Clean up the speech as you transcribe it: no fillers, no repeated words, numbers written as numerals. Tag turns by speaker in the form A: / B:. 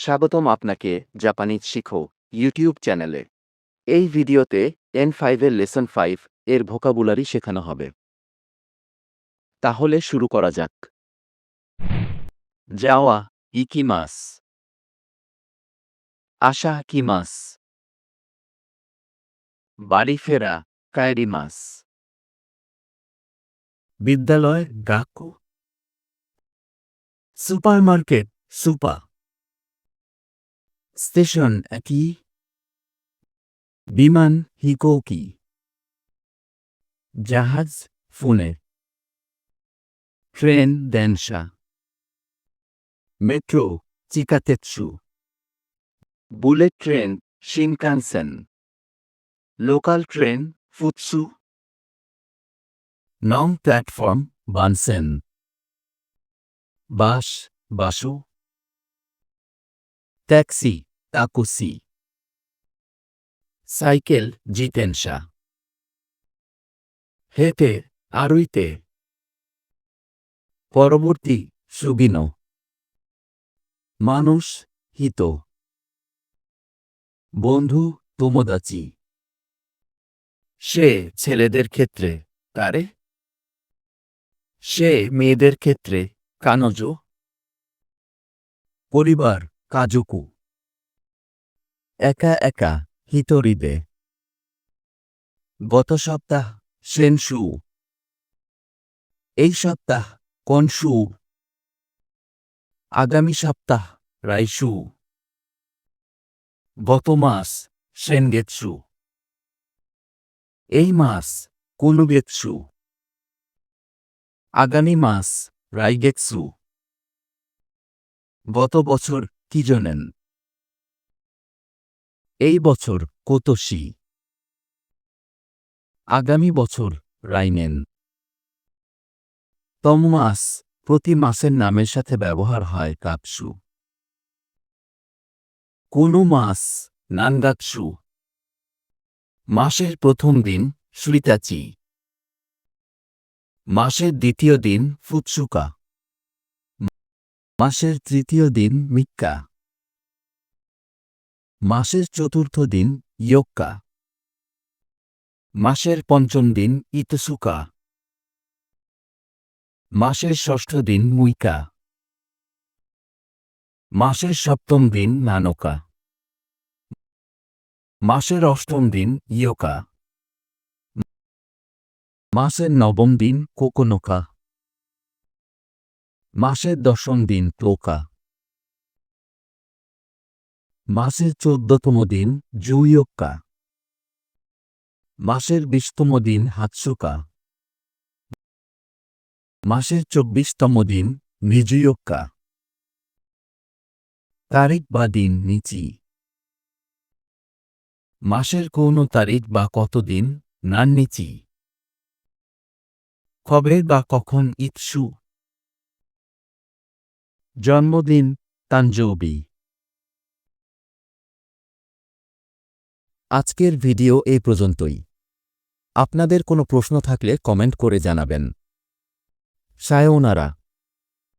A: স্বাগতম আপনাকে জাপানিজ শিখো ইউটিউব চ্যানেলে। এই ভিডিওতে N5 এর লেসন 5 এর ভোকাবুলারি শেখানো হবে। তাহলে শুরু করা যাক। যাওয়া ইকিমাস, আসা কিমাস, বাড়ি ফেরা কায়েরিমাস, বিদ্যালয় গাকু, সুপারমার্কেট সুপা, স্টেশন একি, বিমান হিকোকি, জাহাজ ফুনে, ট্রেন দেনশা, মেট্রো চিকাতেৎসু, বুলেট ট্রেন শিনকানসেন, লোকাল ট্রেন ফুৎসু, নং প্ল্যাটফর্ম বানসেন, বাস বাসু, ট্যাক্সি তাকুসি, সাইকেল জিতেনশা, হেঁটে আরুইতে, পরবর্তী সুগিনো, মানুষ হিত, বন্ধু তোমোদাচি, সে ছেলেদের ক্ষেত্রে তারে, সে মেয়েদের ক্ষেত্রে কানজো, পরিবার কাজুকু, একা একা হিতরিদে, গত সপ্তাহ সেনশু, এই সপ্তাহ কনশু, আগামী সপ্তাহ রাইশু, গত মাস সেনগেৎসু, এই মাস কুলুগেৎসু, আগামী মাস রাইগেৎসু, গত বছর কিজনেন, এই বছর কোতোশি, আগামী বছর রাইনেন। তম মাস প্রতি মাসের নামের সাথে ব্যবহার হয় কাপসু। কোনো মাস নানগাৎসু, মাসের প্রথম দিন সুইতাচি, মাসের দ্বিতীয় দিন ফুৎসুকা, মাসের তৃতীয় দিন মিক্কা, মাসের চতুর্থ দিন ইয়োক্কা, মাসের পঞ্চম দিন ইতসুকা, মাসের ষষ্ঠ দিন মুইকা, মাসের সপ্তম দিন নানোকা, মাসের অষ্টম দিন ইয়োকা, মাসের নবম দিন কোকোনোকা, মাসের দশম দিন টোকা, মাসের 14তম দিন জুইয়োক্কা, মাসের 20তম দিন হাতসুকা, মাসের 24তম দিন মিজুয়োক্কা, তারিখ বা দিন নিচি, মাসের কোনো তারিখ বা কত দিন নাননিচি, কবে বা কখন ইৎসু, জন্মদিন তানজৌবি। আজকের ভিডিও এই পর্যন্তই। আপনাদের কোনো প্রশ্ন থাকলে কমেন্ট করে জানাবেন। সায়োনারা।